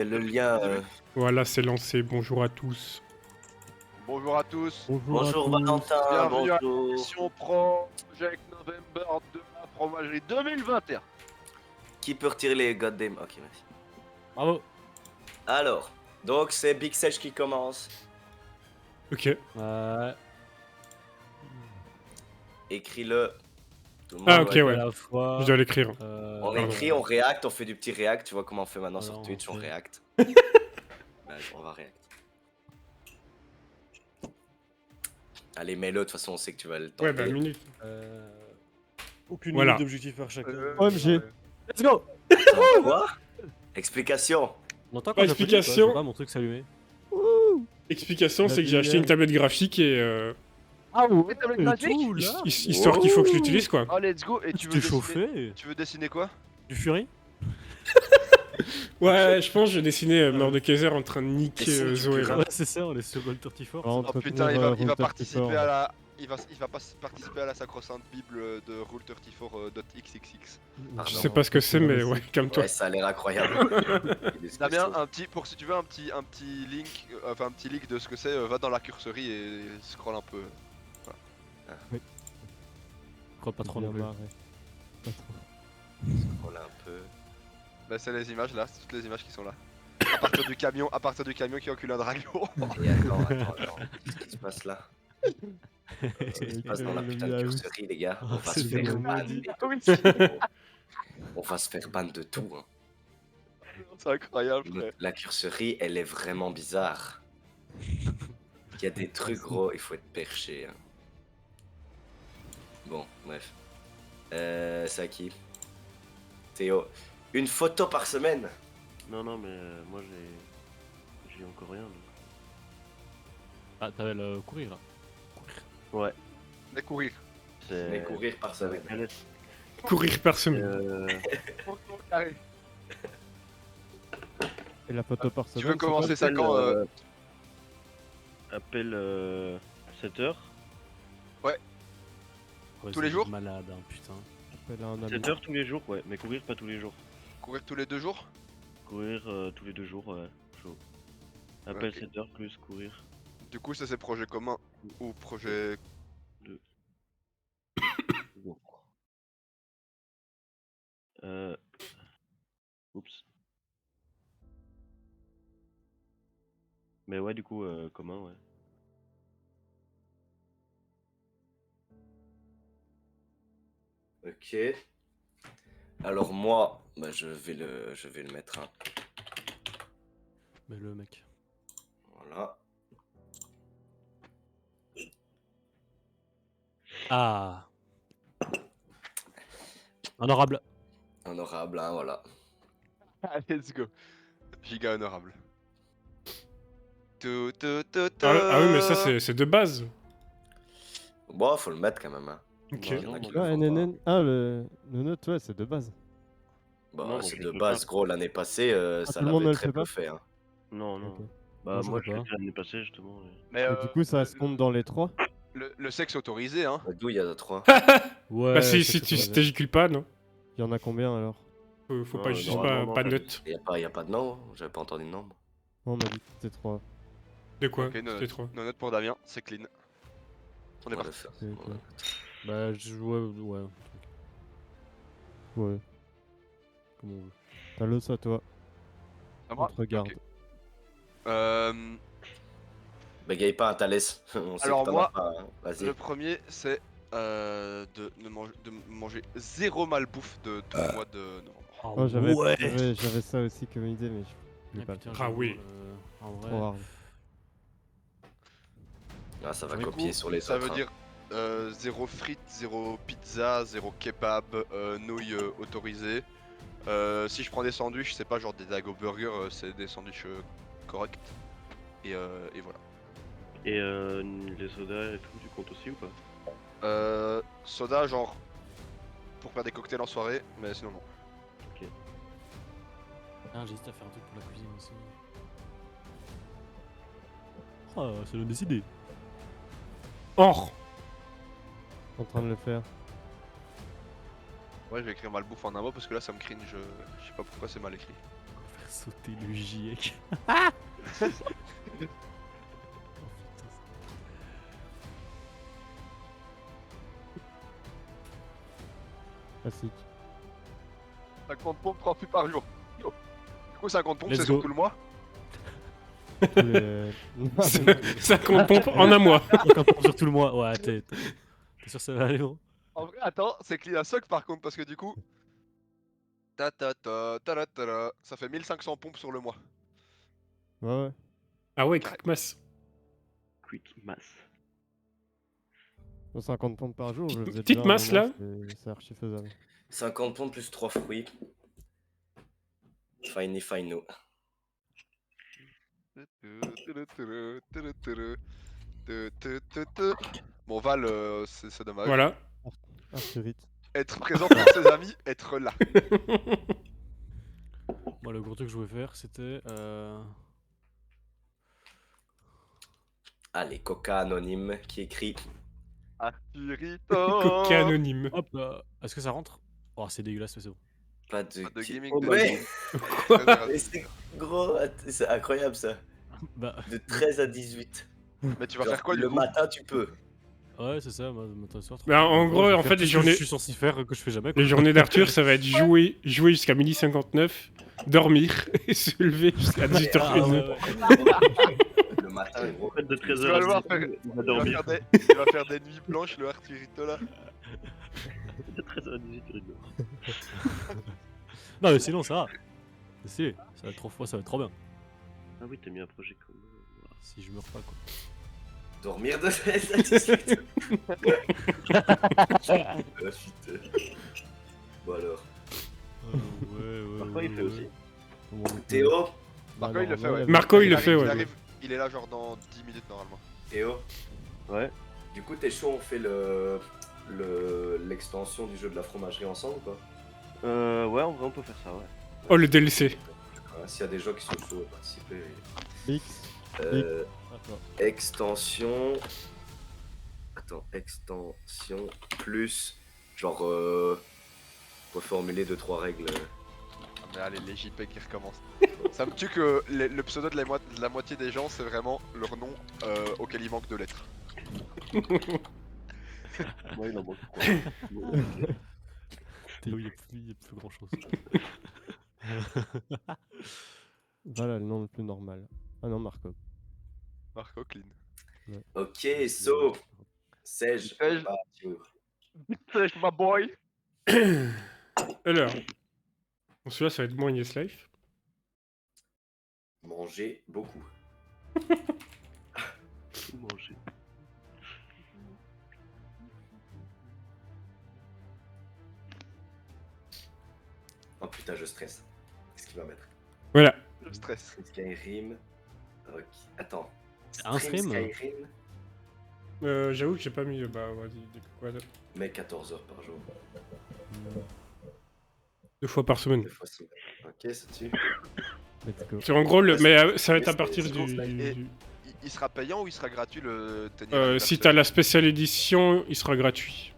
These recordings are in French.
Le lien. Voilà, c'est lancé. Bonjour à tous. Bonjour à tous. Bonjour Valentin, Bienvenue à bonjour. l'émission Project November de la fromagerie 2021. Qui peut retirer les goddamn. Ok, merci. Bravo. Alors, donc c'est Big Sage qui commence. Ok. Écris-le. Tout le monde Ah, ok, doit- ouais. À la fois, Je dois l'écrire. On écrit, on réacte, on fait du petit react. Tu vois comment on fait maintenant sur Alors, Twitch, on ok. réacte. Bah, on va react. Allez, mets-le, de toute façon, on sait que tu vas le tenter. Ouais, bah, minute. Aucune Voilà. minute d'objectif par chacun. OMG. Let's go. Attends, quoi? Explication. On entend Pas quand j'applaudis, explication. quoi, je vois pas mon truc s'allumer. Explication, c'est que j'ai acheté une tablette graphique et Ah ouais, tablette graphique tout, là. histoire qu'il faut que je l'utilise, quoi. Oh, let's go. Et Tu veux t'es dessiner... chauffé. Tu veux dessiner quoi? Du Fury. Ouais, je pense que je vais dessiner Mordekaiser en train de niquer Dessine du Zoé, là. Ouais, c'est ça, on est sur Gold 34. Alors, Oh putain, il va participer à la... Il va participer à la sacro-sainte bible de Rule34.xxx. Je sais pas ce que c'est, mais ouais, calme-toi. Ouais, ça a l'air incroyable. Damien, si tu veux un petit link, enfin un petit leak de ce que c'est, va dans la curserie et scroll un peu. Je crois pas trop non plus. Voilà un peu. Bah c'est les images là, c'est toutes les images qui sont là. À partir du camion qui encule un dragon. Et attends. Qu'est-ce qui se passe là? Qu'est-ce qui se passe dans la putain de curserie, les gars? On va se c'est faire le ban. maudit. On va se faire ban de tout. Hein. C'est incroyable frère. La curserie, elle est vraiment bizarre. Il y a des trucs, gros, il faut être perché. Hein. Bon, bref. C'est à qui? Théo. Une photo par semaine? Non, non, mais moi j'ai encore rien. Donc. Ah, t'avais le courir là. Ouais, Mais courir. Mais courir par c'est avec semaine. Alès. Courir par semaine. Carré. Et la photo par semaine. Tu veux commencer ça quand Appel 7h. Ouais, Tous les c'est jours Malade, hein, putain. Appelle un ami. 7h tous les jours, ouais, mais courir pas tous les jours. Courir tous les 2 jours? Courir tous les 2 jours, ouais, chaud. Appel Ok. 7h plus courir. Du coup ça c'est projet commun ou projet... Bon. Oups. Mais ouais, du coup, commun, ouais. Ok. Alors moi, bah, je vais le mettre. Hein. Mais le mec. Voilà. Ah. Honorable. Honorable, hein, voilà. Let's go. Giga honorable. Ah oui, mais ça, c'est de base. Bon, faut le mettre quand même. Hein. Ok. Il y en a qui le Ouais, font NNN. Ah, le note, ouais, c'est de base. pas. Bah, Non, c'est je de peux base, pas. gros. L'année passée, ça tout le monde ne l'avait le très fait peu pas fait. Hein. Non, non. Ok. Bah, Moi, je moi sais je l'ai pas. fait l'année passée, justement. Mais Et du coup, ça se compte dans les 3. le sexe autorisé hein. D'où il y a 3. Ouais. Bah, si c'est tu ça. t'éjacules pas, non? Il y en a combien alors? Faut Non, pas juste normalement, pas de non, note. Y a pas de nom. J'avais pas entendu de nom. Non, on m'a dit que c'était 3. De quoi? Ok, C'était 3. nos notes pour Damien, c'est clean. On est va le parti. faire. Ok, ok. Bah, ouais. Ouais. Comme on veut. T'as le ça, toi. À On moi te regarde. Ok. Bégaye pas un Thalès. On sait Alors que t'en moi, as pas. Hein. Vas-y. le premier c'est de manger zéro malbouffe de tout le mois de novembre. Ah Oh, j'avais ouais. j'avais ça aussi comme idée, mais je l'ai Ah, pas putain, le Ah j'avoue, oui. En vrai. Trop hard. Ah, ça va Du copier coup, sur les ça autres. veut dire zéro frites, zéro pizza, zéro kebab, nouilles autorisées. Si je prends des sandwichs, c'est pas genre des Dago burgers, c'est des sandwichs corrects. Et voilà. Et les sodas et tout, tu comptes aussi ou pas? Soda genre pour faire des cocktails en soirée, mais sinon non. Ah, j'hésite à faire un truc pour la cuisine aussi. Ah, ça donne des idées. Or. En train de le faire. Ouais, je vais écrire malbouffe en un mot parce que là ça me cringe, je sais pas pourquoi c'est mal écrit. Sauter le GIEC. Classique. 50 pompes, 3 flux par jour. Yo. Du coup, 50 pompes, Let's c'est go. sur tout le mois. Tous les- 50 pompes en un mois. Quand on sur tout le mois. Ouais, t'es sûr que ça va aller, gros? En vrai, attends, c'est clean à soc par contre, parce que du coup. Ça fait 1500 pompes sur le mois. Ouais, ouais. Ah ouais, quick mass. Quick mass. Bon, 50 pompes par jour, je le faisais Petite déjà à un masse, moment, là. c'est archi faisable. 50 pompes plus 3 fruits. Fino. Bon, Val, c'est dommage. Voilà. Archi vite. Être présent pour ses amis, être là. Moi, le gros truc que je voulais faire, c'était. Allez, Coca anonyme qui écrit. Arthurito. Coca anonyme. Hop, est-ce que ça rentre? Oh, c'est dégueulasse, mais c'est bon. Pas de. Pas de gaming, Oh, de ouais. gaming. Mais c'est gros, c'est incroyable ça. Bah, De 13 à 18. Mais tu vas Genre, faire quoi du le coup? matin, tu peux. ouais, c'est ça, moi, matin et soir. Bah, en Moi, gros, je vais en faire fait, tout les ce que journées- je suis censé faire que je fais jamais. Quoi. Les journées d'Arthur, ça va être jouer jusqu'à 12h59, dormir et se lever jusqu'à Ah, 18h13. ouais, ouais. Le matin, gros. En fait, de Tu vas 13h le voir à faire, 18h, il va il va dormir. faire des nuits blanches, le Arthurito là. De 13h à 18h, il dort. Non, mais sinon, ça va. C'est ça va être trop froid, ça va être trop bien. Ah oui, t'as mis un projet comme. Si je meurs pas, quoi. Dormir de 13 à 18. Putain. Bon alors. Ouais, Parfois, il fait aussi. Théo, Marco, il le fait, ouais. Marco, il le arrive, fait, ouais. Il arrive, il est là genre dans 10 minutes normalement. Théo. Ouais. Du coup, t'es chaud, on fait l'extension du jeu de la fromagerie ensemble ou quoi? Ouais, en vrai, on peut faire ça, ouais. Oh, le DLC. S'il y a des gens qui sont chauds à participer. X. Attends. Extension. Attends, extension plus. Genre. Reformuler 2-3 règles. Ah, mais allez, les JP qui recommencent. Ça me tue que le pseudo de la moitié des gens, c'est vraiment leur nom auquel il manque 2 lettres. Moi, il en manque 3. Théo, il y a plus grand chose. Voilà le nom le plus normal. Ah non, Marco. Marco clean. Ok, so. Sèche. Sèche. Arthur. Sèche, my boy. Alors. Bon, celui-là, ça va être moins Yes Life. Manger beaucoup. Tout manger. Oh putain, je stresse. Qu'est-ce qu'il va mettre? Voilà. Le stress. Skyrim. Ok. Attends. Un stream Skyrim. J'avoue que j'ai pas mis. Bah, vas-y, quoi d'autre? Mais 14 heures par jour. 2 fois par semaine. 2 fois semaine. Ok, c'est dessus. Let's go. C'est en gros, mais ça va être à Mais partir c'est- du. Il sera payant ou il sera gratuit le tenir Si t'as la spéciale édition, il sera gratuit.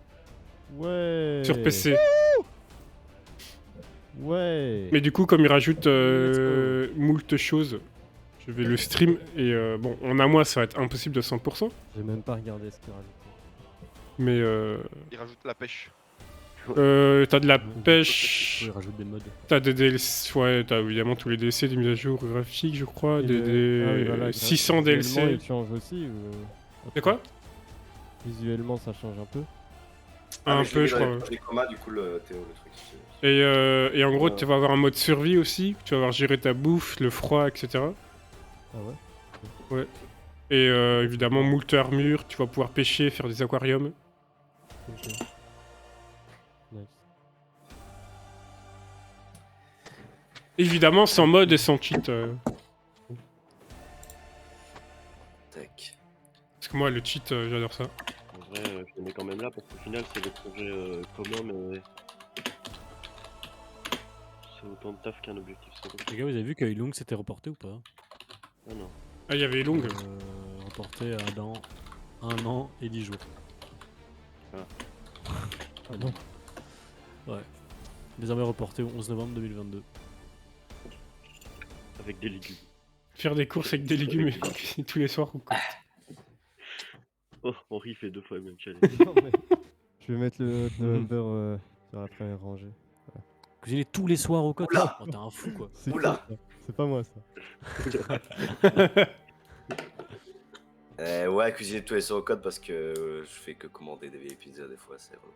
Ouais. Sur PC. Ouais. Mais du coup, comme il rajoute moult choses, je vais le stream. Et bon, en un mois, ça va être impossible de 100%. J'ai même pas regardé ce qu'il rajoute. Mais Il rajoute la pêche. t'as de la Il pêche. rajoute des mods. T'as des DLC. Ouais, t'as évidemment tous les DLC, des mises à jour graphiques, je crois. Et Des, ah oui, voilà, 600 visuellement, DLC. il change aussi ou... C'est quoi? Visuellement, ça change un peu. Un peu, je crois. J'ai coma, du coup, le Théo, le truc. Et en gros, tu vas avoir un mode survie aussi. Tu vas avoir gérer ta bouffe, le froid, etc. Ah ouais. Et évidemment, moult armure. Tu vas pouvoir pêcher, faire des aquariums. Ok. Nice. Évidemment, sans mode et sans cheat. Tac. Parce que moi, le cheat, j'adore ça. En vrai, je le mets quand même là parce qu'au final, c'est des projets communs, mais. C'est autant de taf qu'un objectif solo. Les gars, vous avez vu que Ilung s'était reporté ou pas? Ah non. Ah, il y avait Long. Reporté dans 1 an et 10 jours. Ah non. Ouais. Désormais reporté au 11 novembre 2022. Avec des légumes. Faire des courses avec des légumes et cuisiner tous les soirs ou quoi. Oh, Henri fait 2 fois le même challenge. Non, mais je vais mettre le November sur la première rangée. Cuisiner tous les soirs au coq. Oula. Oh, t'es un fou quoi. C'est Oula. quoi, ça C'est pas moi ça. Ouais, cuisiner tous les soirs au code parce que je fais que commander des vieilles pizzas des fois, c'est relou.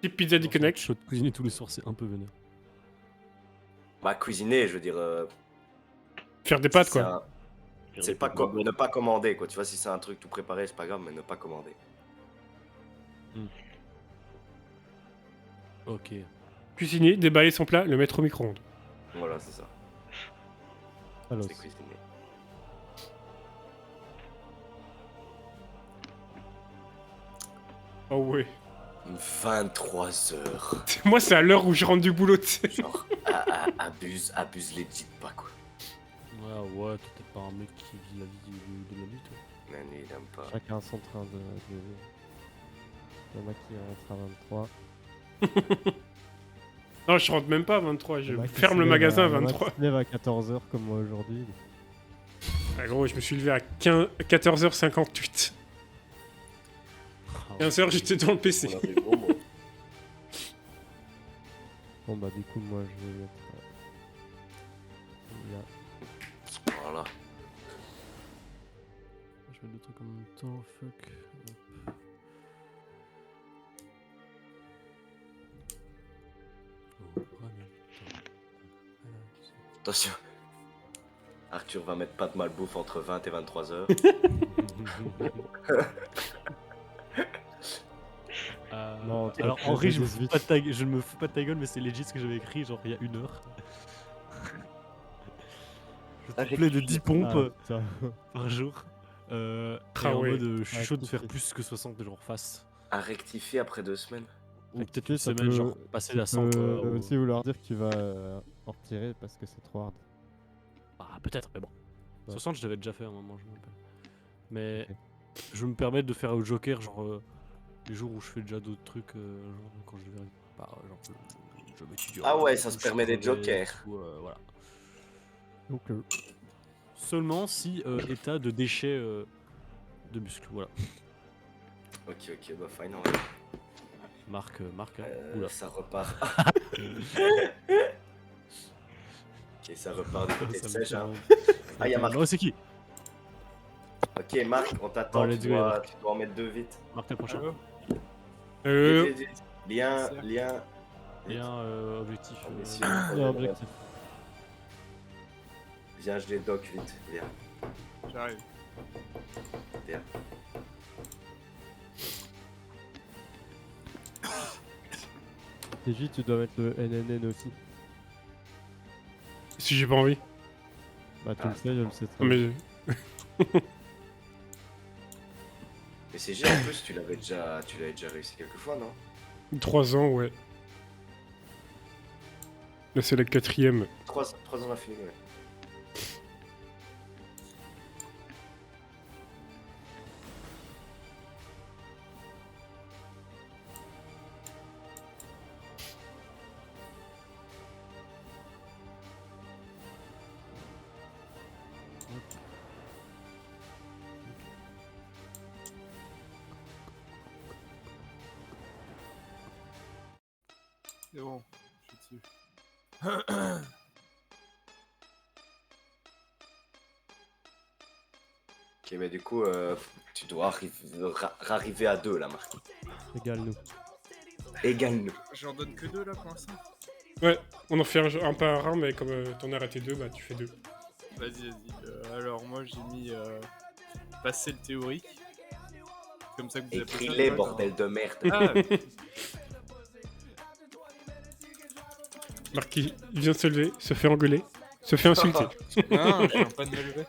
Petite pizza du Connect. Chaud de cuisiner tous les soirs, c'est un peu vénère. Bah, cuisiner, je veux dire. Faire des pâtes si quoi. C'est pas ne pas commander quoi. Tu vois, si c'est un truc tout préparé, c'est pas grave, mais ne pas commander. Ok. Cuisiner, déballer son plat, le mettre au micro-ondes. Voilà, c'est ça. Alors, C'est cuisiner. Oh ouais. 23 heures. Moi, c'est à l'heure où je rentre du boulot, tu sais. Genre, abuse legit pas quoi. Ouais, t'es peut-être pas un mec qui vit la vie de la vie, toi. Mais lui, il aime pas. chacun son train de... Il y en a qui rentrent à 23. Non, je rentre même pas à 23. Je Il y en a qui ferme se le lèvent magasin à il y en a qui 23. se lèvent à 14h comme moi aujourd'hui. Ah, gros, je me suis levé à 14h58. Ah, 15h, j'étais dans le PC. On a des gros mots. Bon bah du coup moi je vais mettre... là. Voilà. Je vais mettre le truc en même temps, fuck. Hop. Oh, vraiment, putain. Voilà, Attention. Arthur va mettre pas de malbouffe entre 20 et 23 heures. Non, toi, alors tu Henri, je me, révises fous vite. pas de je me fous pas de ta gueule, mais c'est legit ce que j'avais écrit genre il y a 1 heure. Je te plais de 10 pompes Ah, putain. par jour. Et Ah en ouais. mode je suis Ah, chaud de faire kiffé. plus que 60 genre face. À rectifier après 2 semaines. Ou peut-être Rectifier, une ça semaine peut- genre passer à Ça 100 peut quoi. ou- aussi vouloir dire que tu vas en retirer parce que c'est trop hard. Ah peut-être, mais bon. Ouais. 60 je l'avais déjà fait à un moment, je me rappelle. Mais Ok. je me permets de faire au Joker genre les jours où je fais déjà d'autres trucs, genre quand je vais pas genre je m'étudie. Ah ouais, ça se je permet des travaille, jokers. ou, voilà. Donc Seulement si état de déchets de muscles, voilà. Ok, bah fine. Marque, hein. Oula. Ça repart. Ok, ça repart du côté de Ça me Sèche. Hein. fait- Ah, y'a Marc. Oh, c'est qui? Ok, Marc, on t'attend. Oh, let's tu, go, dois, Marc. tu dois en mettre 2 vite. Marque le prochain. Vite, vite. Lien. Et un objectif. Ah, mais si, il y a un objectif. Viens, je les dock vite. Viens. J'arrive. Viens. TJ, tu dois mettre le NNN aussi. Si j'ai pas envie. Bah tu le sais, je le sais très Non, bien. mais Mais c'est juste en plus, tu l'avais déjà réussi quelques fois, non? 3 ans, ouais. Là, c'est la 4ème. 3 ans d'affilée, ouais. C'est bon, je suis dessus. Ok, mais du coup, tu dois arriver à 2 là, Marc. Égale-nous. Égale-nous. J'en donne que 2 là pour l'instant. Ouais, on en fait un par un, mais comme t'en as raté 2, bah tu fais 2. Vas-y. Alors moi j'ai mis passer le théorique. Comme ça que vous appelez ça, Écris-les, ouais. bordel de merde. Ah, Marc, il vient de se lever, se fait engueuler, se fait insulter. non, je suis pas de me lever.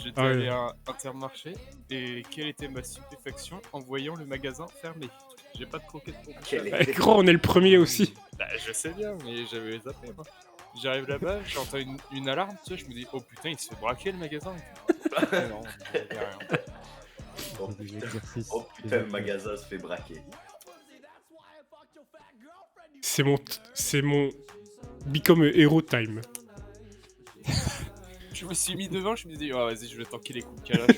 J'étais Ah ouais. allé à Intermarché et quelle était ma stupéfaction en voyant le magasin fermé. J'ai pas de croquettes pour Quel Eh, gros, on est le premier aussi. Bah, je sais bien, mais j'avais zappé moi. J'arrive là-bas, j'entends une alarme, tu sais, je me dis oh putain, il se fait braquer le magasin. Non, y a rien. Oh, Des exercices. oh putain, le magasin se fait braquer. C'est mon Become a Hero time. Je me suis mis devant, je me suis dit, oh, vas-y, je vais tanker les coups de calage.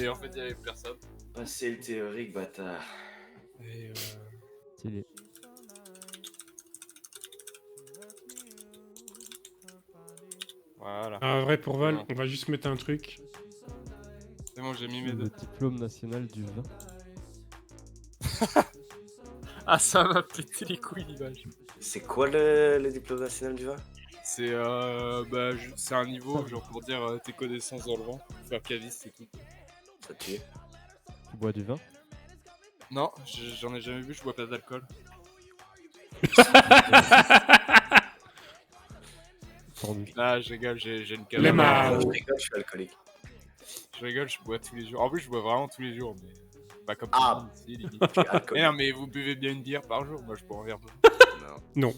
Et en fait, il y avait personne. Passer le théorique, bâtard. Et Stylé. voilà. Un vrai pour Val, Ouais. on va juste mettre un truc. C'est bon, j'ai mis mes Le deux. diplôme national du vin. Ah, ça m'a pété les couilles, l'image. C'est quoi le diplôme national du vin? C'est c'est un niveau, genre pour dire tes connaissances dans le vent, faire caviste et tout. Ça tue. Tu bois du vin? Non, j'en ai jamais vu, je bois pas d'alcool. Tendu. Ah, je rigole, j'ai une Les cabane. marres. Je rigole, je suis alcoolique. Je rigole, je bois tous les jours. En plus, je bois vraiment tous les jours, mais pas comme Ah. tout le monde ici, limite. Je suis Mais alcoolique. non, mais vous buvez bien une bière par jour, moi je bois un verre d'eau. Non.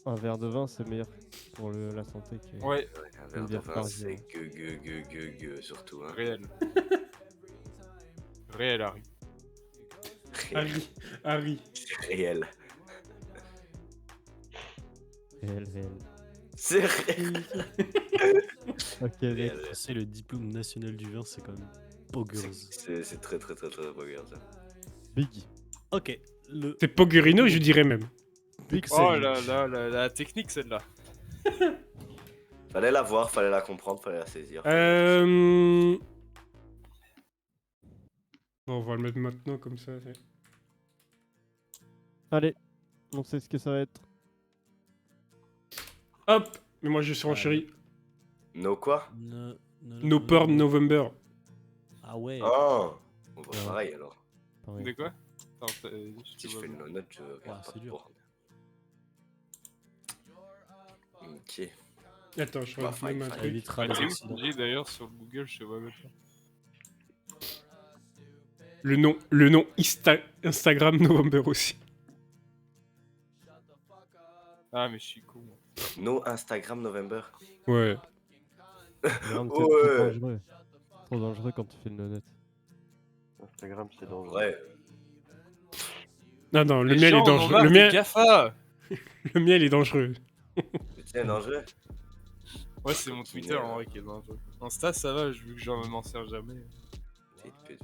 Un verre de vin, c'est meilleur pour la santé que... Ouais, Ouais, un verre de bière vin, par c'est jour. gueux, surtout. Hein. réel. Réel, Harry. Harry. C'est réel. Réel. C'est réel. Ok, mec. C'est le diplôme national du vin, c'est quand même poggers. C'est très bugger ça. Big. Ok, le C'est Poggerino, je dirais même. Big Oh là là, la technique celle-là. Fallait la voir, fallait la comprendre, fallait la saisir. Bon, on va le mettre maintenant comme ça. Allez, on sait ce que ça va être. Hop. Mais moi je suis en chérie. No quoi? No Porn November. Ah ouais. Oh. On va Ouais. pareil alors. Pareil. De quoi? Attends, Si je fais une note, je regarde c'est pas de dur. porn. Ok. Attends, je Bah, regarde même un fine, Ça truc. évitera les accidents. J'ai d'ailleurs sur le Google, je sais pas même pas. Le nom Instagram November aussi. Ah, mais je suis con. moi. No Instagram November. Ouais. Vraiment, Ouais. c'est trop dangereux. Trop dangereux quand tu fais une nonnette. Instagram, c'est dangereux. Ouais. Non, le Les mien il gens est en ont dangereux. marre Le des mien, GAFA. le mien il est dangereux. C'est dangereux. Ouais, c'est mon Twitter en vrai qui est dangereux. Insta, ça va, vu que j'en m'en sers jamais. Petite pute.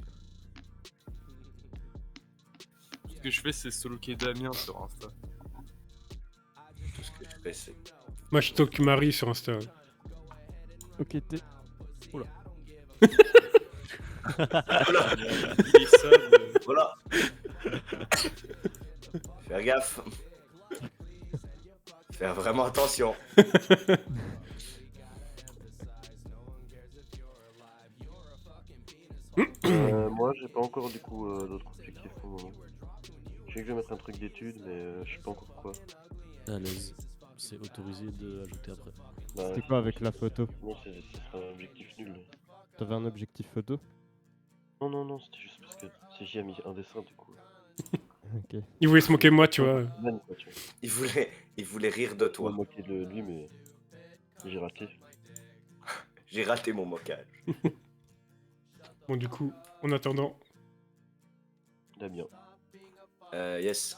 Ce que je fais, c'est stalker Damien sur Insta. Tout ce que je fais, c'est. Moi je toque Marie sur Insta. Ok, t'es... Il est ça de- Voilà. Faire gaffe. Faire vraiment attention. Moi, j'ai pas encore du coup d'autres objectifs pour le moment. Je sais que je vais mettre un truc d'études, mais je sais pas encore quoi. À l'aise. C'est autorisé de ajouter après. Bah, C'était quoi avec la photo? Non, ce serait un objectif nul. T'avais un objectif photo? Non, c'était juste parce que CJ a mis un dessin du coup. Ok. Il voulait se moquer de moi, tu vois. Man, quoi, tu vois. Il voulait rire de Je me toi. moquer de lui, mais j'ai raté. J'ai raté mon moquage. Bon, du coup, en attendant, Damien. Yes.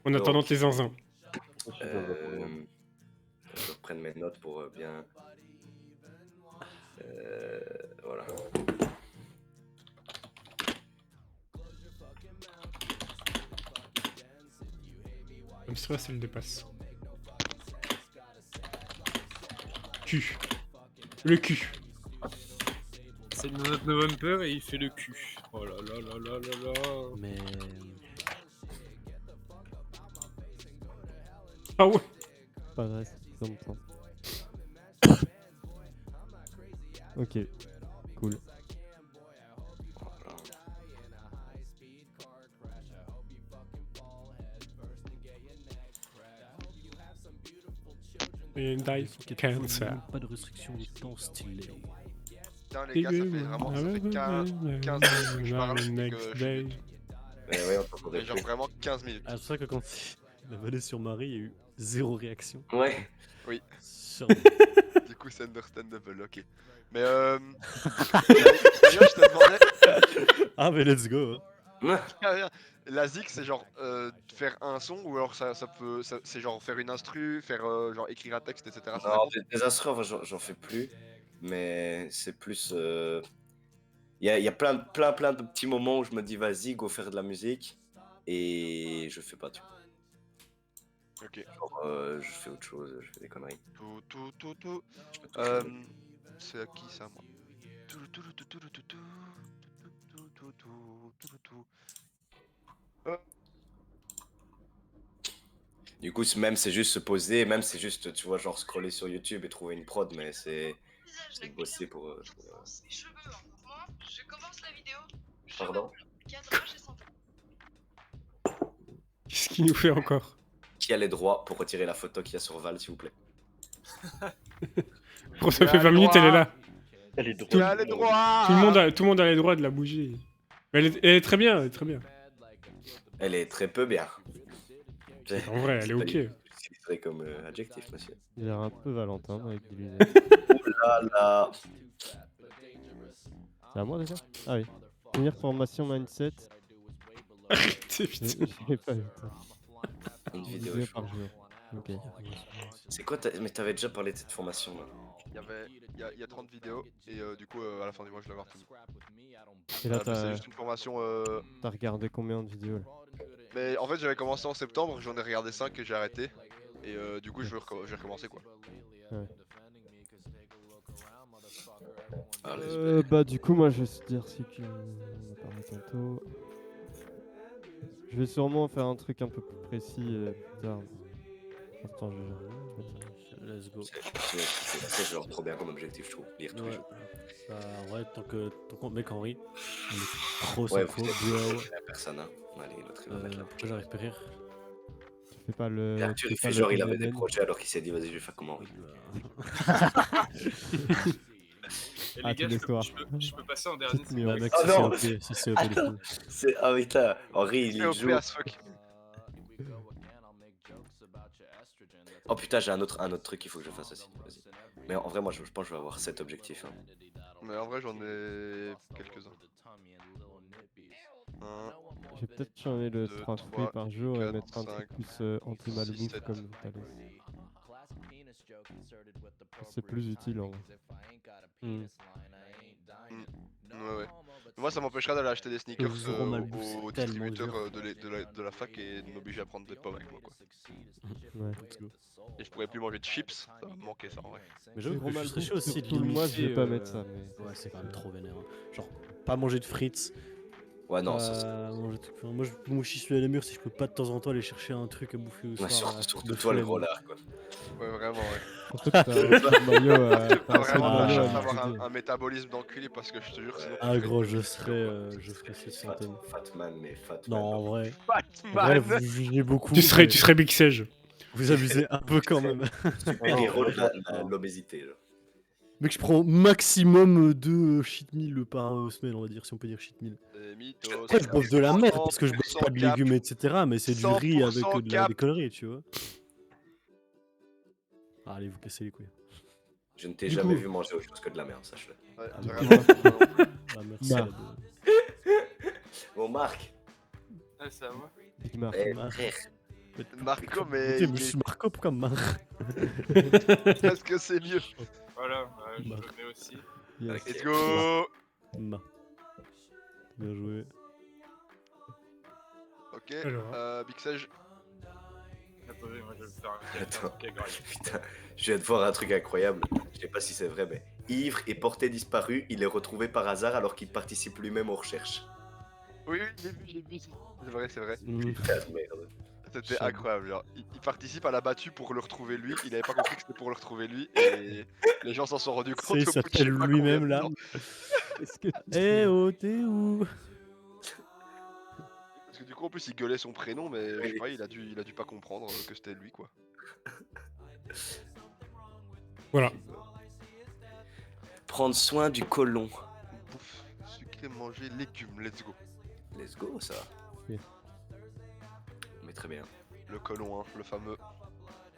en attendant tes zinzins. Je suis dans un problème. Je reprends mes notes pour bien. Voilà. Comme ça, ça le dépasse. Cul. Le cul. C'est le notre November et il fait le cul. Oh là là là là là là. Mais. Ah ouais. Pas de restriction de temps. Ok. Cool. Et une dive cancer. Pas de restriction de temps stylé. Putain, les gars, ça fait vraiment. Ça fait 15 minutes que je parle. Et que Next je day. Mais ouais, on t'entendait Mais genre plus. vraiment 15 minutes. Ah, c'est pour ça que quand il a volé sur Marie, il y a eu zéro réaction. Ouais. Sur- Du coup, c'est understandable, ok. Mais d'ailleurs, je te demandais. Ah, mais let's go. Hein. Ah, bien. la zik, c'est genre faire un son ou alors c'est genre faire une instru, faire genre écrire un texte, etc. Ça Non, compte. des instruments, en vrai, j'en fais plus. Mais c'est plus. Il y a plein de petits moments où je me dis, vas-y, go faire de la musique. Et je fais pas tout. Ok. Genre, je fais autre chose, je fais des conneries. Tout. Je me touche la nuque. C'est à qui ça, moi? Du coup, même c'est juste se poser, même c'est juste, tu vois, genre scroller sur YouTube et trouver une prod, mais c'est bosser pour. Les cheveux, moi, je commence la vidéo. Pardon. Cadrage et santé. Qu'est-ce qu'il nous fait encore? Qui a les droits pour retirer la photo qu'il y a sur Val, s'il vous plaît? Bon, ça fait 20 minutes, elle est là. Elle est drôle. Il a les droits. Tout le monde a les droits de la bougie. Mais elle est très bien, elle est très bien. Elle est très peu bien. En vrai, elle est ok. J'utiliserai comme adjectif, monsieur. Il a l'air un peu Valentin avec des lunettes. Ah là. C'est à moi déjà? Ah oui. Finir formation mindset. Arrêtez, putain. J'ai pas eu le temps. Une Une vidéo. vidéo par jour. Ok. C'est quoi Mais t'avais déjà parlé de cette formation là. Il y a 30 vidéos et du coup à la fin du mois je vais avoir fini. Et là, C'est juste une formation. t'as regardé combien de vidéos là? Mais en fait j'avais commencé en septembre, j'en ai regardé 5 et j'ai arrêté. Et du coup je vais recommencer quoi. Ouais. Ah, les- Bah du coup moi je vais se dire c'est que on va parler tantôt. Je vais sûrement faire un truc un peu plus précis plus tard. Attends, je vais Let's go. C'est genre trop bien comme objectif, je trouve. Lire tous les Ouais. jours. Bah ouais, tant qu'on mec Henri, on est trop Ouais, synchro, vous bro. êtes la personne, hein. Allez, l'autre il va mettre là. Pourquoi j'arrive pas à rire? Tu fais pas le. Et Arthur, tu il fais fait pas genre, le il avait des BNN. projets alors qu'il s'est dit, vas-y, je vais faire comment. Et Ah, les gars, tous les soirs. je peux passer en dernier. Petite s'il nuit, vous Bah plaît. mec, Ah ça non. c'est OP les fous. C'est. Ah oui, putain. Henri, il C'est OP joue. as fuck. Oh putain, j'ai un autre truc qu'il faut que je fasse aussi. Vas-y. Mais en vrai, moi, je pense que je vais avoir 7 objectifs. Hein. Mais en vrai j'en ai quelques-uns. Un, Je vais peut-être changer le 2, 3 3, fruits par jour et 4, mettre un truc 5, plus anti-malbouffe 7. comme Thalès. C'est plus utile en vrai. Ouais. Moi ça m'empêchera d'aller acheter des sneakers Le jour mal aux c'est tellement distributeurs dur. de la fac et de m'obliger à prendre des pommes avec moi quoi. Ouais. Et je pourrais plus manger de chips, ça va me manquer ça en vrai. Mais j'avoue Gros que je serais chaud aussi de tout le mois je vais limiter, pas mettre ça. Mais... Ouais, c'est quand même trop vénère. Hein. Genre, pas manger de frites. Ouais, non, ça c'est. Manger de trucs- enfin, moi, moi, je suis à la mur si je peux pas de temps en temps aller chercher un truc à bouffer au Ouais, soir. surtout toi, le gros lard, quoi. Ouais vraiment ouais. Surtout que t'as un saut de maillot, T'as t'as un saut de vraiment de la maillot chance à d'avoir liquider. un métabolisme d'enculé parce que je te jure sinon. Ah tu gros, ferais je ferais 6 Fat, centaines. Fatman, mais Fatman. Non, en vrai. Batman. En vrai, vous jugez beaucoup. Tu mais serais Big Sage. Vous abusez un peu quand même. Super héros de l'obésité, genre. Mec, je prends maximum 2 cheat meal par semaine, on va dire, si on peut dire cheat meal. Des mythos. Après, je bouffe de la merde parce que je bouffe pas de 100% cap. légumes, etc. Mais c'est du riz avec 100% des cap. conneries, tu vois. Ah, allez, vous cassez les couilles. Je ne t'ai Du jamais coup- vu manger autre chose que de la merde, sache-le. Ouais, Ah, vraiment. Ah, merci. Bah. Bon, Marc, Ah, c'est à moi. Big Mark. Marc. frère, Marco mais Écoutez, mais je suis Marco comme Marc. est-ce que c'est mieux? Voilà, je Bah. le mets aussi. Yes. Let's go. Bah. Bien joué. Ok, Alors. Big Sage. Attendez, moi je vais faire Attends. un truc grave. putain, je viens de voir un truc incroyable. Je sais pas si c'est vrai, mais ivre et porté disparu, il est retrouvé par hasard alors qu'il participe lui-même aux recherches. Oui, j'ai vu. C'est vrai, c'est vrai. Putain de merde. C'était Chab. incroyable. Genre, il participe à la battue pour le retrouver lui. Il avait pas compris que c'était pour le retrouver lui. Et les gens s'en sont rendus compte. Il au bout de je sais s'appelle pas lui-même combien de là. temps. Est-ce que Eh oh, t'es où? Parce que du coup, en plus, il gueulait son prénom, mais je sais Oui. pas, il a dû pas comprendre que c'était lui quoi. Voilà. Prendre soin du côlon. Bouffe, sucré, manger, légumes, let's go. Let's go, ça. Oui. Mais très bien. Le colon, hein, le fameux.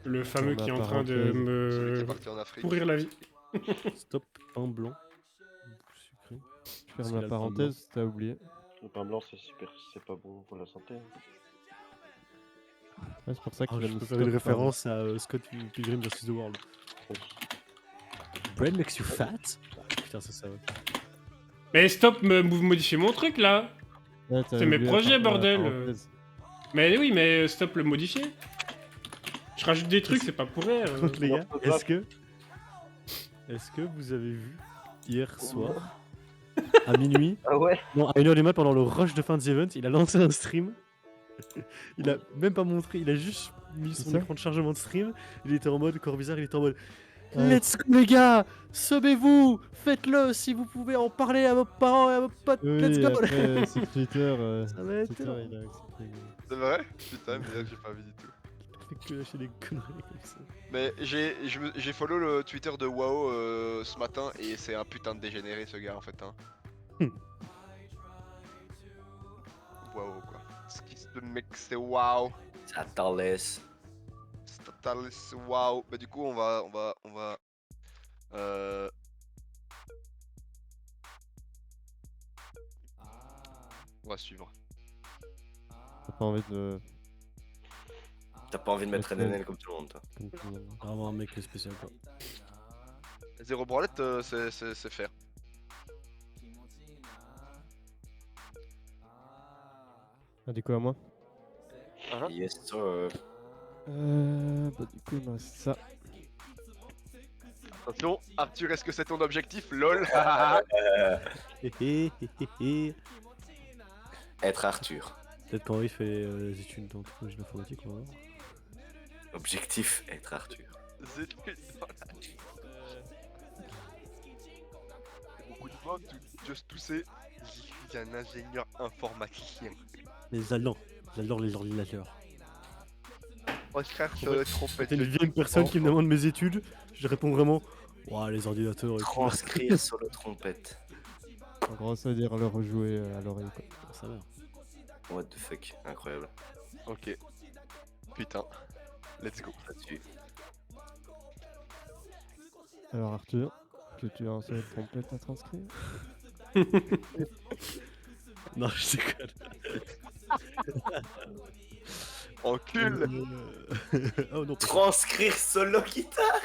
Le fameux qui est en Ma train de parenthèse. Celui qui est me parti en Afrique. pourrir la vie. Stop, pain blanc. Sucré. je Parce ferme qu'il a la le pain parenthèse, t'as oublié. Le pain blanc, c'est pas bon pour la santé. Ouais, c'est pour ça Oh, qu'il a je mis peux faire une stop, référence à Scott Pilgrim vs. The World. Bread makes you fat? Putain, c'est ça, ouais. Mais stop, vous modifiez mon truc là. pardon. Ouais, t'as C'est mes oublié la projets, la bordel. parenthèse. Mais oui, mais stop le modifier. Je rajoute des trucs, c'est pas pour rien. Donc, les gars, est-ce que vous avez vu hier soir, à minuit, Ah ouais? non, à 1h du mat, pendant le rush de fin de The Event, il a lancé un stream. Il a même pas montré, il a juste mis C'est son ça écran de chargement de stream. Il était en mode, corps bizarre, il était en mode Ouais. Let's go les gars, sauvez-vous, faites-le si vous pouvez en parler à vos parents et à vos potes, Oui, let's go. après, sur Twitter, Ça va être Twitter, énorme. il a accepté. C'est vrai? Putain, mais là, j'ai pas vu du tout. Il fait que lâcher des conneries comme ça. Mais j'ai follow le Twitter de WoW ce matin et c'est un putain de dégénéré ce gars en fait. Hein. WoW quoi. Ce mec c'est wow. Ça t'en laisse. C'est total wow. Bah du coup on va on va suivre. T'as pas envie de. T'as pas envie de mettre Ok. NNL comme tout le monde, toi. comme tout le monde. Vraiment un mec spécial quoi. Zéro branlette c'est faire. Ah, du coup, à moi. Yes, sir. Bah, du coup, il me reste ça. Attention, Arthur, est-ce que c'est ton objectif? LOL. Être Arthur. Peut-être quand il fait les études dans technologie informatique, on va voir. Objectif, être Arthur. Beaucoup de fois, just tousser. Je suis un ingénieur informaticien. Les Allemands, j'adore les ordinateurs. Recherche trompette. T'es une vieille personne qui me demande mes études, je réponds vraiment Ouah, les ordinateurs et tout. Transcrire sur le trompette. En gros, ça veut dire le rejouer à l'oreille, quoi. Ça va. What the fuck, incroyable. Ok. Putain. Let's go. Là-dessus. Alors, Arthur, que tu as un seul trompette à transcrire? Non, je déconne. Encule. Oh non, pas ça. Transcrire solo guitare.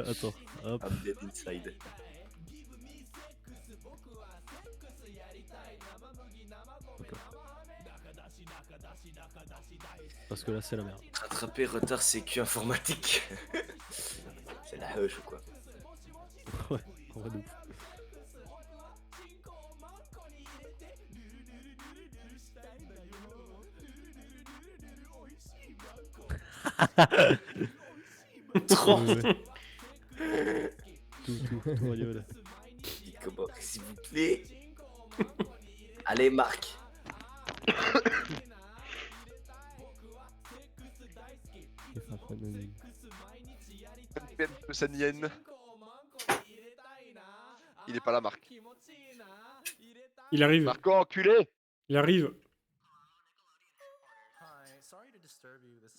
Attends. Hop. I'm dead inside. Parce que là, c'est la merde. Rattraper retard sécu informatique. C'est la hush ou quoi? Ouais, en vrai de ouf. Tout radio là. Comment, s'il vous plaît. Allez, Marc. Il est pas là, Marc. Il arrive, Marco, enculé. il arrive.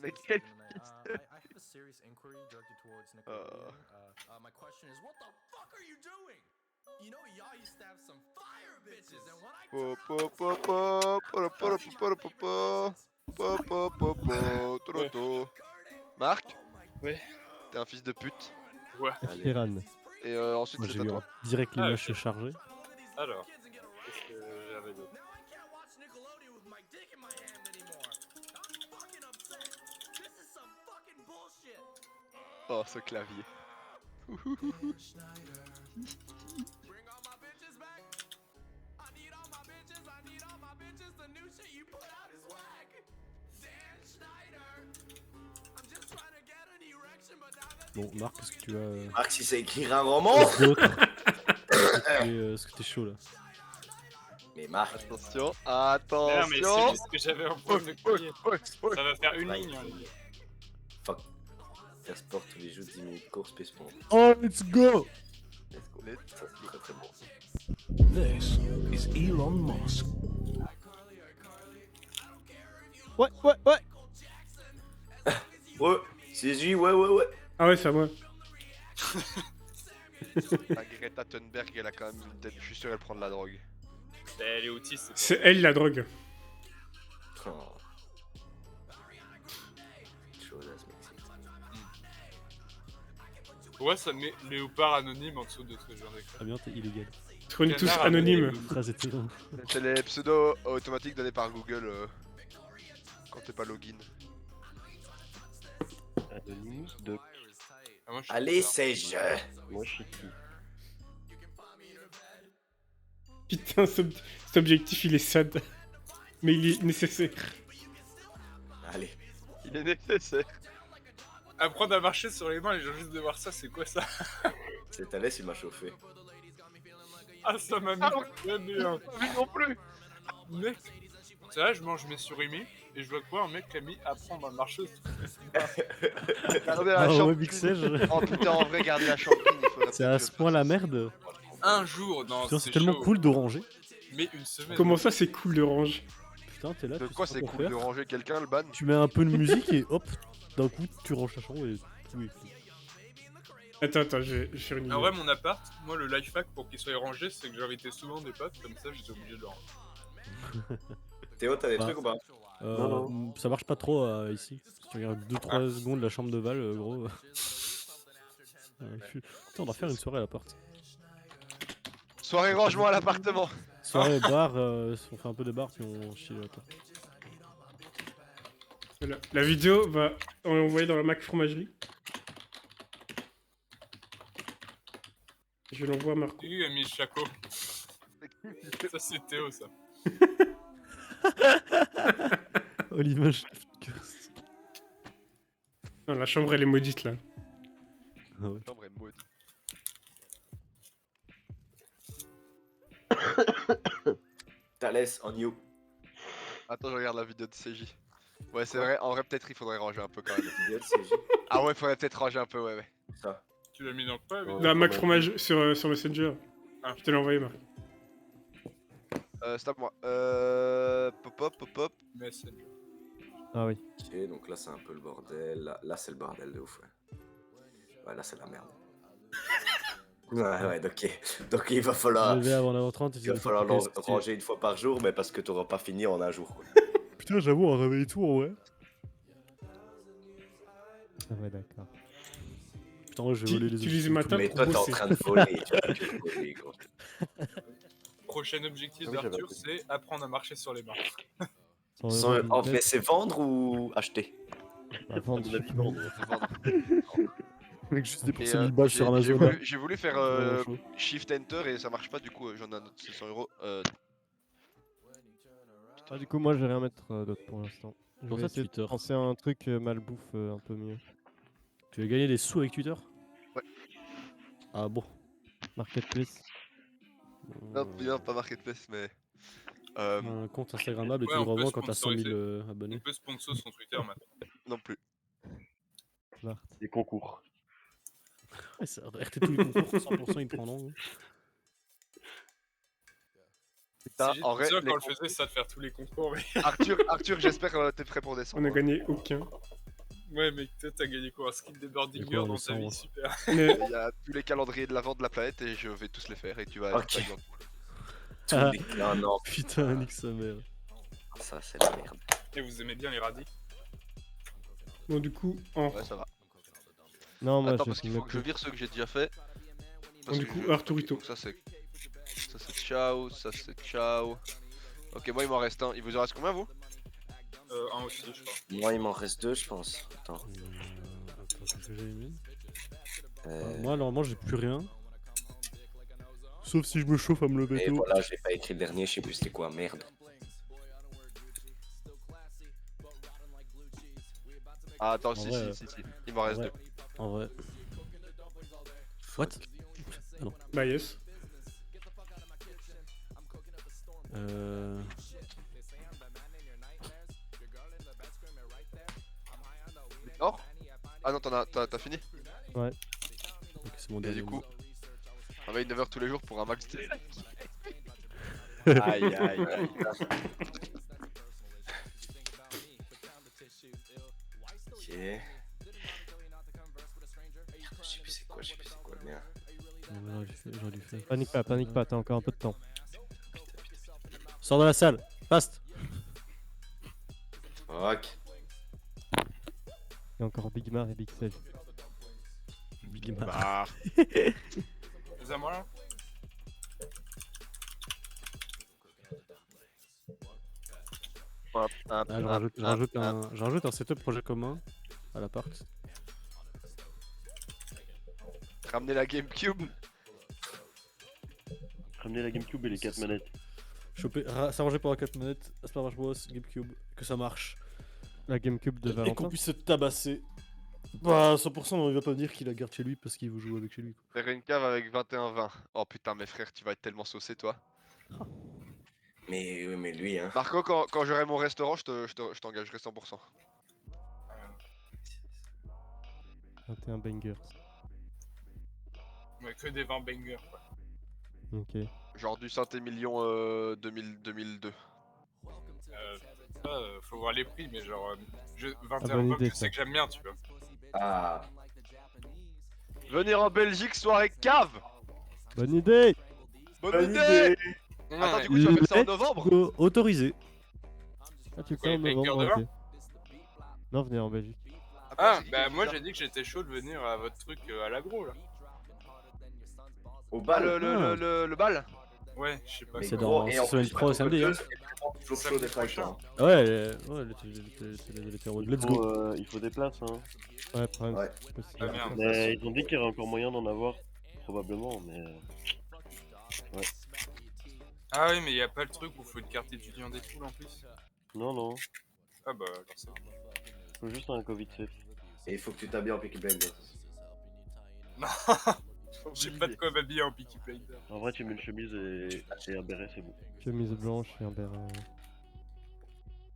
Mais quel Marc? Ouais. T'es un fils de pute. Ouais. Piran. Et ensuite Moi c'est j'ai à eu toi. direct Ah, l'image ok. se charger. Alors, qu'est-ce que j'avais d'autre? Oh, ce clavier. Bon, Marc, est-ce que tu as Marc, si c'est écrire un roman. d'autres Est-ce que t'es chaud là? Mais Marc, Attention, Non, mais c'est attention. juste que j'avais en point de crier. Ça va faire une Ouais. ligne. hein. fuck. Faire sport tous les jours, 10 minutes course, space point. Oh, let's go! Let's go. Ça, c'est très très bon. This is Elon Musk. Ouais, ouais, ouais! Ouais, c'est lui, ouais. Ah ouais, c'est à moi. Ah, Greta Thunberg, elle a quand même une tête. Je suis sûr, elle prend de la drogue. Elle est autiste. C'est elle la drogue. Oh. Chose à se mixer. Ouais, ça met léopard anonyme en dessous de ce que je viens d'écrire. Ah bien, t'es illégal. On est tous Canard anonymes. anonyme. Phrase était longue. C'est les pseudos automatiques donnés par Google quand t'es pas login. Anonyme de. Ah, moi, je suis Allez, bizarre. c'est je. Moi, je suis qui? Putain, cet objectif il est sad. Mais il est nécessaire. Allez. Il est nécessaire. Apprendre à marcher sur les mains, les gens juste de voir ça, c'est quoi ça? C'est Thalès, il m'a chauffé. Ah, ça m'a mis Ah, très bien. Lui non plus. Mec, c'est vrai, je mange mes surimi et je vois quoi, un mec qui a mis apprendre à marcher. Regardez la Ah ouais, chambre. Big Sage. Oh putain, en vrai, gardez la chambre. C'est à ce point la merde. Un jour, non, Putain, c'est c'est tellement chaud. cool de ranger. Mais une semaine. Comment ça, c'est cool de range? Putain, t'es là, De tu quoi sais c'est pas quoi cool de faire. ranger quelqu'un, le ban? Tu mets un peu de musique et hop, d'un coup, tu ranges ta chambre et tout est cool. Attends, je vais faire une En idée. vrai, mon appart, moi, le life hack pour qu'il soit rangé, c'est que j'invitais souvent des potes, comme ça, j'étais obligé de le ranger. Théo, t'as des Bah. trucs ou pas? Non, Ça marche pas trop ici. Si tu regardes 2-3 secondes la chambre de Val, gros. Putain, on va faire une soirée à l'appart. Soirée rangement à l'appartement. Soirée bar, on fait un peu de bar puis on chie à l'appart. Voilà. La vidéo va envoyer dans la Mac Fromagerie. Je l'envoie à Marco. Lui a mis le chaco. Ça, c'est Théo, ça. Oh l'image. Non, la chambre elle est maudite là. Ah ouais. La chambre est maudite. Thalès, on you. Attends, je regarde la vidéo de CJ. Ouais, c'est vrai, en vrai, peut-être il faudrait ranger un peu quand même. Vidéo de CJ. Ah ouais, faudrait peut-être ranger un peu, ouais. Ça. Tu l'as mis dans quoi, lui Ouais. Dans la Mac Fromage sur Messenger. Ah. Je te l'ai envoyé, Marc. C'est à moi. Pop. Messenger. Ah oui. Ok, donc là c'est un peu le bordel. Là c'est le bordel de ouf. Ouais, là c'est la merde. Ouais, donc il va falloir. Lever avant 9h30 et Il va falloir ranger une fois par jour, mais parce que t'auras pas fini en un jour. Quoi. Putain, j'avoue, un réveil tout en vrai. Ah ouais, d'accord. Putain, ouais, je vais voler les Tu lis objectifs le matin et Mais tout. toi t'es en bosser. train de voler. Tu vas que voler, gros. Prochain objectif Ah oui, j'avais d'Arthur, appris. c'est apprendre à marcher sur les mains. 100 Sans- euros oh, de mais c'est vendre ou acheter? à vendre. De la vie, non. Mec, juste des pour Et, 1000 balles sur Amazon. J'ai voulu faire Vraiment chaud. Shift Enter et ça marche pas, du coup j'en ai un autre 600 euros. Ah, du coup, moi, je vais rien mettre d'autre pour l'instant. Je Pour vais ça, essayer de Twitter. penser à un truc malbouffe un peu mieux. Tu veux gagner des sous avec Twitter? Ouais. Ah bon. Marketplace. Non, pas Marketplace, mais. Un compte Instagrammable et Ouais, tu le on peut revends quand t'as 100 000 sponsoriser. On abonnés. peut sponsor son Twitter maintenant. Non plus. Smart. Des concours. Ouais, ça, RT tous les concours, 100% ils prendront. Putain, C'est en vrai, sûr, les quand on le faisait, ça de faire tous les concours, mais. Arthur, j'espère que t'es prêt pour On descendre. n'a gagné aucun. Ouais, mais toi, t'as gagné quoi? Un skill de Birding Et quoi, Girl on dans le ta sent, vie, ouais. super. Mais Il y a tous les calendriers de l'avant de la planète et je vais tous les faire et tu vas. Ok. tu vas- Ah, Non, non, putain, nique sa mère. ça c'est la merde. Et vous aimez bien les radis? bon, du coup, en... Ouais, ça va. Non, moi, Attends, je parce qu'il faut que je vire ceux que j'ai déjà fait. du coup, Arturito. Donc ça c'est ciao, ça c'est ciao. Ok, moi il m'en reste un. Il vous en reste combien vous? Un aussi, je crois. Moi il m'en reste deux, je pense. Attends. Attends, qu'est-ce que j'avais mis Euh, Moi, normalement, j'ai plus rien. Sauf si je me chauffe à me lever Et tôt. voilà, j'ai pas écrit le dernier, je sais plus c'était quoi, merde. Ah attends, En si, vrai, si. Il m'en reste ouais. deux. En vrai. What? Bah yes. Or Ah non, t'as fini? Ouais. Ok, c'est mon Et dernier du coup, mot. on va 9h tous les jours pour un max de. Aïe, aïe, aïe. Ok. Merde, je sais plus c'est quoi, merde. J'aurais dû faire. Panique pas, t'as encore un peu de temps. Sors de la salle. Fast. Ok. Il y a encore Big Mar et Big Sage. Big Mar. Bah, C'est à moi là? hop, Ah, je rajoute un setup projet commun à l'appart. ramener la GameCube. Ramener la GameCube et les 4 manettes. S'arranger pour la 4 manettes, Asperge Bros, GameCube, que ça marche. La GameCube de Et qu'on Valentin. puisse se tabasser. Bah, 100%, il va pas me dire qu'il la garde chez lui parce qu'il veut jouer avec chez lui. Quoi. Faire une cave avec 21-20. Oh putain, mes frères, tu vas être tellement saucé, toi. Mais oui, mais lui, hein. Marco, quand j'aurai mon restaurant, je t'engagerai 100%. 21 bangers. Ouais, que des 20 bangers quoi. Ok. Genre du Saint-Émilion 2002. Faut voir les prix, mais genre 21 bonne pop, idée, je ça. sais que j'aime bien, tu vois. Ah. Venir en Belgique, soirée cave. Bonne idée! Bonne idée. Attends, du coup, tu vas faire ça en Let's novembre? go. Autorisé. Ah, tu Quoi, fais en les bangers novembre, de ok. Non, venez en Belgique. Ah, bah moi j'ai dit que j'étais chaud de venir à votre truc à l'agro là. Au Ah, bal. le bal? Ouais, je sais pas. Mais C'est gros, dans et en semaine plus, pro samedi, hein. Toujours chaud d'être avec toi. Ah ouais, les terreaux. Let's go. Il faut des places, hein. Ouais, problème, Ouais. c'est possible. Ah merde. Mais ils ont dit qu'il y aurait encore moyen d'en avoir, probablement, mais... Ah oui, mais y a pas le truc où faut une carte étudiant des foules en plus. Non, non. Ah bah alors c'est bon. Faut juste un Covid safe. Et il faut que tu t'habilles en Peaky Blinders. J'ai pas de quoi m'habiller en Peaky Blinders. En vrai, tu mets une chemise et un béret, c'est bon. Chemise blanche et un béret.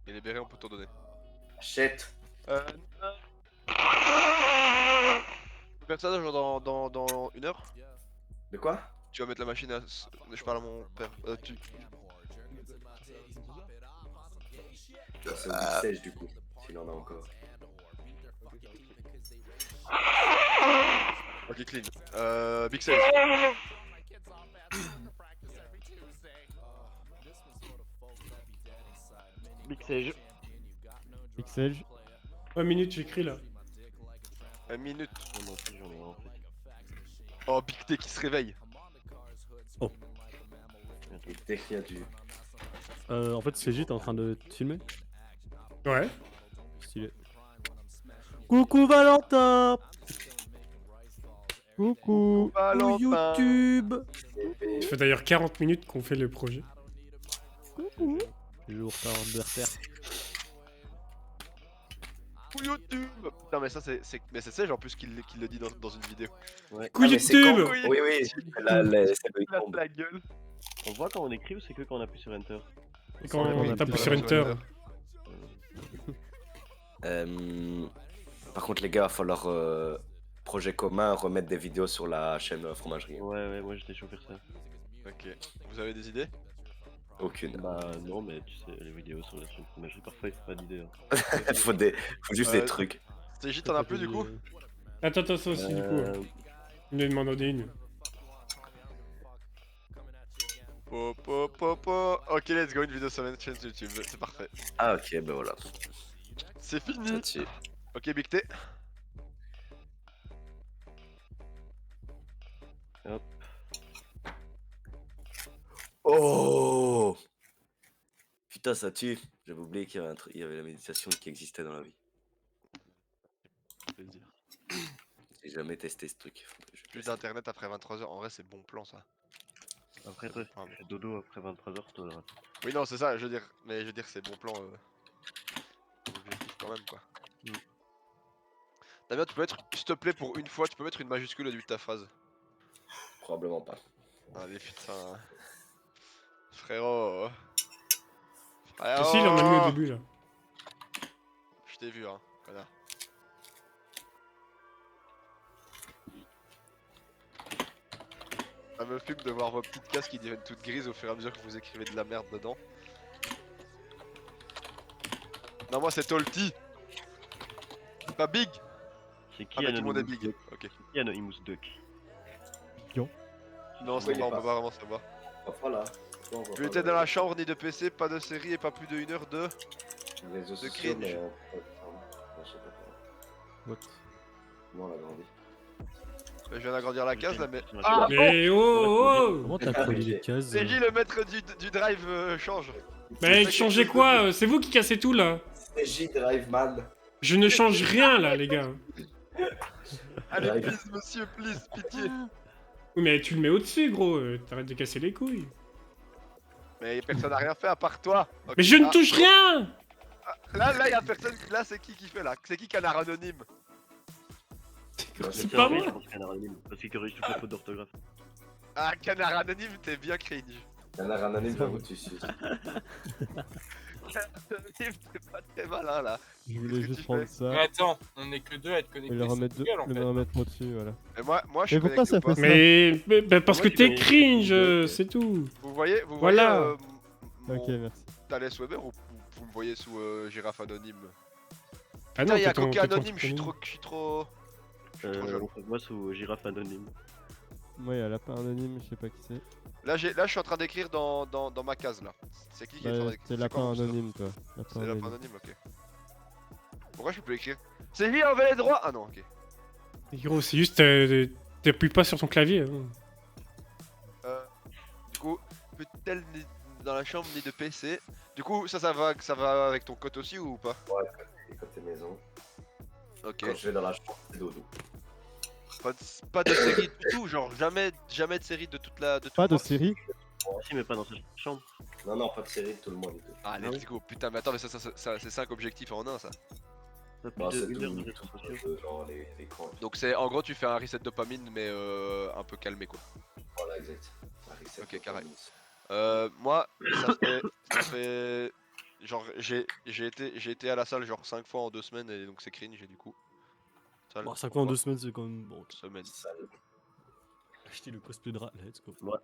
Et les bérets, on peut t'en donner. Achète. On peut faire ça genre dans 1 heure? De quoi? Tu vas mettre la machine à... Je parle à mon père. C'est au Big Sage du coup, s'il en a encore. Ok, clean. Big 16. Big Sage. Big Sage. 1 minute, j'écris là. 1 minute. Moi aussi, j'en ai un en fait. Oh, Big T qui se réveille. Et dès qu'il y a du. En fait, CJ, t'es en train de te filmer? Ouais. Stylé. Coucou Valentin! Coucou! Valentin. YouTube! Ça fait d'ailleurs 40 minutes qu'on fait le projet. Jour par adversaire. YouTube. Putain, mais ça, c'est Sage en plus qui le dit dans une vidéo. Ouais. Couille mais c'est YouTube. quand- Oui, oui, c'est le La, combo. la gueule. On voit quand on écrit ou c'est que quand on appuie sur Enter? Et quand on on a tape plus sur de Enter. Par contre, les gars, il va falloir projet commun remettre des vidéos sur la chaîne Fromagerie. Ouais, moi j'étais chaud faire ça. Ok. Vous avez des idées? Aucune. Bah non, mais tu sais, les vidéos sur la chaîne fromagerie, parfois il faut pas d'idées. faut juste des trucs. CJ, t'en as plus du coup? Attends, ça aussi, du coup. Il me demande une. Ok, let's go, une vidéo sur la chaîne YouTube, c'est parfait. Ah, ok, ben voilà. C'est fini. Ça tue. Ok, Big T. Hop. Oh! Putain, ça tue. J'avais oublié qu'il y avait, il y avait la méditation qui existait dans la vie. Plaisir. J'ai jamais testé ce truc. Plus d'internet après 23h, en vrai c'est bon plan ça. Après toi, si tu fais dodo après 23h, toi. Oui non c'est ça, je veux dire, mais je veux dire c'est bon plan objectif quand même quoi. Damien, tu peux mettre, s'il te plaît pour une fois, tu peux mettre une majuscule au début de ta phrase. Probablement pas. Allez putain. Frérot. Si, il en a mis au début là. Je t'ai vu hein, connard. Ça me fume de voir vos petites cases qui deviennent toutes grises au fur et à mesure que vous écrivez de la merde dedans. Non, moi c'est Tolty. Pas Big. C'est qui Ah, bah, tout le monde est Anonymous Big. Duck? Ok. Qui Anonymous Duck? Non, c'est Oui, pas, on il est peut pas vraiment savoir. Oh, voilà. Soit on voit Tu pas étais dans la chambre, ni de PC, pas de série et pas plus de 1 heure de. réseaux de sociaux, cringe. mais je sais pas comment. What? Moi, on l'a grandi. Je viens d'agrandir la case là, mais. Ah, Mais oh Comment t'as collé les cases CJ, le maître du drive change. Mais changez quoi? C'est vous qui cassez tout là. C'est J-Drive Man. Je ne change rien là, les gars. Allez, Drive. please, monsieur, please, pitié. Oui, mais tu le mets au-dessus, gros. T'arrêtes de casser les couilles. Mais personne n'a rien fait à part toi. Ok. Mais je ne Ah, touche rien. Là, y'a personne. Là, c'est qui fait là? C'est qui Canard Anonyme? C'est pas vrai, moi. je pense qu'il y en a anonyme, parce qu'il corrige toutes les fautes d'orthographe. Ah, Canard Anonyme, t'es bien cringe. Canard anonyme, j'avoue, tu suis. T'es pas très malin là. Je Qu'est-ce voulais que juste tu prendre fais ça Mais attends, on est que deux à être et connectés. le remettre, c'est Google, en le fait. remettre au-dessus, voilà. Et moi, je suis Mais pourquoi connecté ça ou pas? fait Mais parce que Moi, je t'es vais- cringe, Ok. c'est tout. Vous voyez Voilà. mon Ok, merci. Thales Weber ou vous me voyez sous Girafe Anonyme? Ah Putain, y'a t'es ton- Coca t'es ton Anonyme, je suis truc trop. trop jeune. Moi sous girafe anonyme. Moi, il y a lapin anonyme, je sais pas qui c'est. Là, je suis en train d'écrire dans ma case là. C'est qui est en train Bah, d'écrire? c'est quoi, lapin mon pseudo? anonyme, toi. Lapin C'est lapin anonyme. anonyme, ok. Pourquoi je peux écrire? C'est lui enlever les droits? Ah non, ok. Gros, c'est juste, t'appuies pas sur ton clavier. Hein. Du coup, peut-être ni dans la chambre ni de PC. Du coup, ça va avec ton code aussi ou pas? Ouais, côté maison. Ok. Quand je vais dans la chambre, c'est dodo. Pas de série du tout, genre jamais de série de toute la. De tout Pas le de mois. série? Si, mais pas dans sa chambre. Non, pas de série, tout le monde et tout. Ah, let's go. Putain, mais attends, mais ça c'est 5 objectifs en un ça. Pas plus Bah, de c'est une heure de tout, réseaux sociaux. genre l'écran. Donc c'est en gros tu fais un reset dopamine mais un peu calmé quoi. Voilà, exact. Un reset Ok, carré. dopamine. Moi ça fait genre j'ai été à la salle genre 5 fois en 2 semaines et donc c'est cringe et du coup. Salle, Bon, 5 ans en 2 semaines, c'est quand même. Bon, semaine. Sale. acheter le cosplay de rat, let's go. Moi,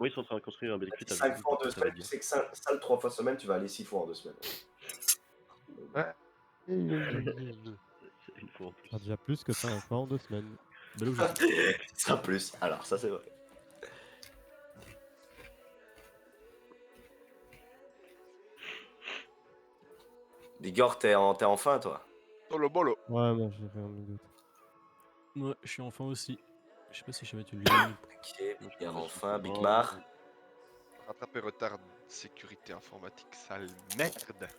ils sont en train de construire un Bellecrit. 5 fois en 2 semaines, tu sais que salle 3 fois semaine, tu vas aller 6 fois en 2 semaines. C'est une fois en plus. Ah, déjà plus que ça, encore en 2 semaines. Bel objectif. Ça plus, alors ça c'est vrai. Bigor, t'es en fin toi? Bolo bolo. Ouais, moi j'ai rien de doute. Moi, je suis enfant aussi. Je sais pas si je vais mettre une ligne. Ok, Bigor en fin, Big Mar. Rattraper retard de sécurité informatique, sale merde.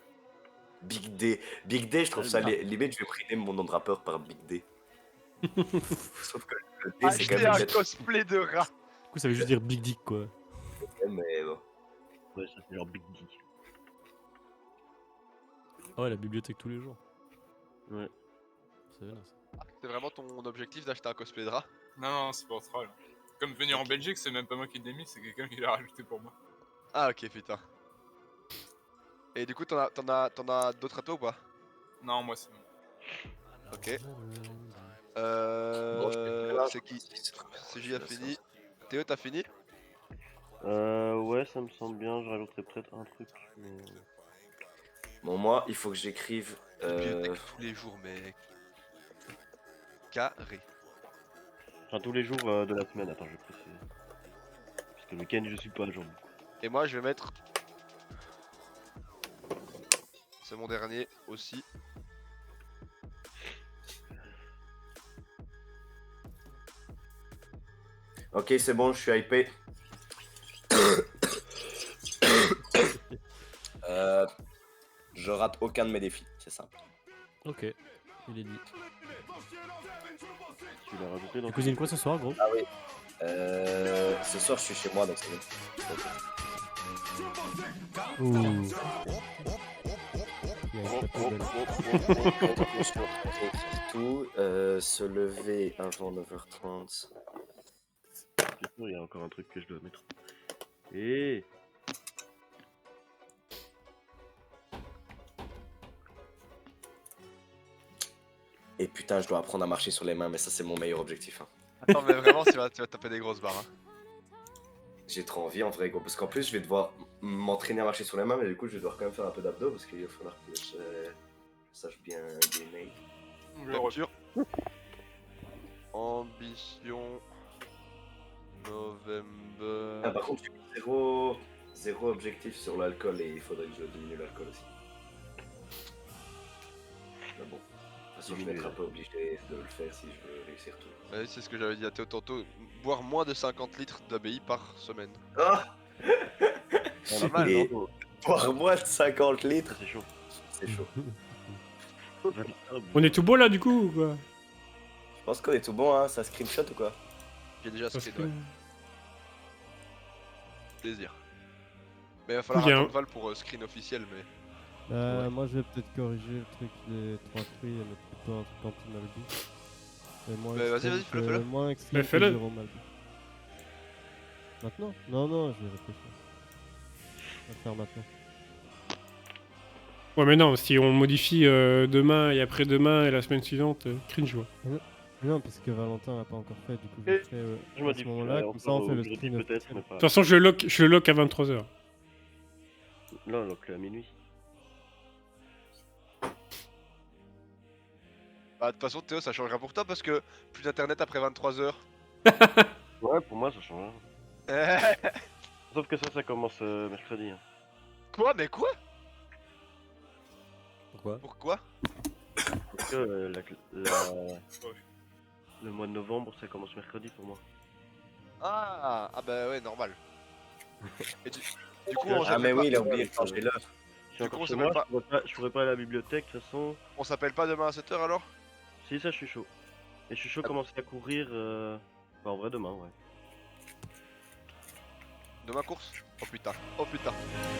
Big D. Big D, je trouve ça limite, je vais priner mon nom de rappeur par Big D. Sauf que le D, c'est quand Acheter même un une lettre. cosplay de rat. Du coup, ça veut juste dire Big Dick, quoi. Mais bon. Ouais, ça fait genre Big D. Ah ouais, la bibliothèque tous les jours. Ouais. C'est bien ça. C'est vraiment ton objectif d'acheter un cosplay de rat? Non, c'est pour troll. Comme venir en Belgique, c'est même pas moi qui l'ai mis, c'est quelqu'un qui l'a rajouté pour moi. Ah ok putain. Et du coup t'en as d'autres à toi ou pas? Non, moi c'est bon. Ok. Bon, C'est qui? CJ a fini. Théo t'as fini? Ouais, ça me semble bien. Je rajouterai peut-être un truc. Mais... Bon, moi, il faut que j'écrive. Bibliothèque tous les jours mec. Carré. Enfin, tous les jours de la semaine. Attends, je vais préciser. Parce que le week-end, je suis pas à jour. Et moi je vais mettre. C'est mon dernier aussi. Ok, c'est bon, je suis hypé. Je rate aucun de mes défis, c'est simple. Ok, il est dit. Tu l'as rajouté dans Tu cuisines quoi ce soir, gros? Ah oui. Ce soir, je suis chez moi, donc c'est bon. Ouh. Yeah, c'est pas belle. Tout, se lever avant 9h30. Il y a encore un truc que je dois mettre. Et Et putain, je dois apprendre à marcher sur les mains, mais ça, c'est mon meilleur objectif. Hein. Attends mais vraiment tu vas taper des grosses barres. Hein. J'ai trop envie en vrai, gros, parce qu'en plus, je vais devoir m'entraîner à marcher sur les mains, mais du coup, je vais devoir quand même faire un peu d'abdos, parce qu'il va falloir que je sache bien gainer. Lecture. Ambition. November. Ah, par contre, Zéro objectif sur l'alcool et il faudrait que je diminue l'alcool aussi. Mais bon, de toute façon, je vais être un peu obligé de le faire si je veux réussir tout. Ouais, c'est ce que j'avais dit à Théo tantôt. Boire moins de 50 litres d'ABI par semaine. Ah Pas mal, Et non? boire moins de 50 litres, C'est chaud. c'est chaud. On est tout beau là du coup ou quoi? Je pense qu'on est tout bon, hein. Ça screenshot ou quoi? J'ai déjà Parce screen, que- ouais. Plaisir. Mais il va falloir Bien. attendre Val pour screen officiel, mais... Ouais. Moi, je vais peut-être corriger le truc des 3 fruits et mettre plutôt un truc anti-Malbu. Et moins Bah, vas-y, extrême vas-y, fais-le, fais-le. moins Mais extrême que fais-le. 0 Malbu. Maintenant? Non, je vais réfléchir. On va faire maintenant. Ouais, mais non, si on modifie demain et après-demain et la semaine suivante, cringe, ouais. Non, parce que Valentin l'a pas encore fait, du coup je Et le ferai je à modifie, ce moment-là, comme ça on fait le jeudi screen peut-être, officiel. mais pas. De toute façon, je le lock à 23h. Non, donc à minuit. Bah, de toute façon, Théo, ça changera pour toi parce que plus d'internet après 23h. Ouais, pour moi ça change rien. Sauf que ça commence mercredi. Hein. Quoi? Mais quoi? Pourquoi? Pourquoi? Parce que le mois de novembre ça commence mercredi pour moi. Ah bah ouais, normal. Et du coup, Ah, on Ah, s'appelle mais pas... oui, il a oublié de changer l'heure. Je suis Du coup, encore on chez s'appelle moi, pas- je pourrais pas aller à la bibliothèque de toute façon. On s'appelle pas demain à 7h alors? Si, ça je suis chaud. Et je suis chaud commencer à courir. Bah, en vrai, demain, ouais. Demain course? Oh putain, oh putain.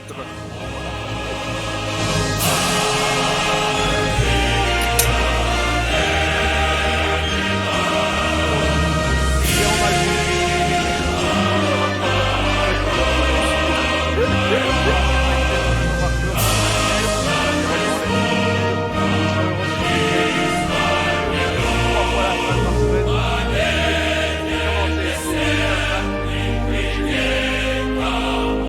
Demain.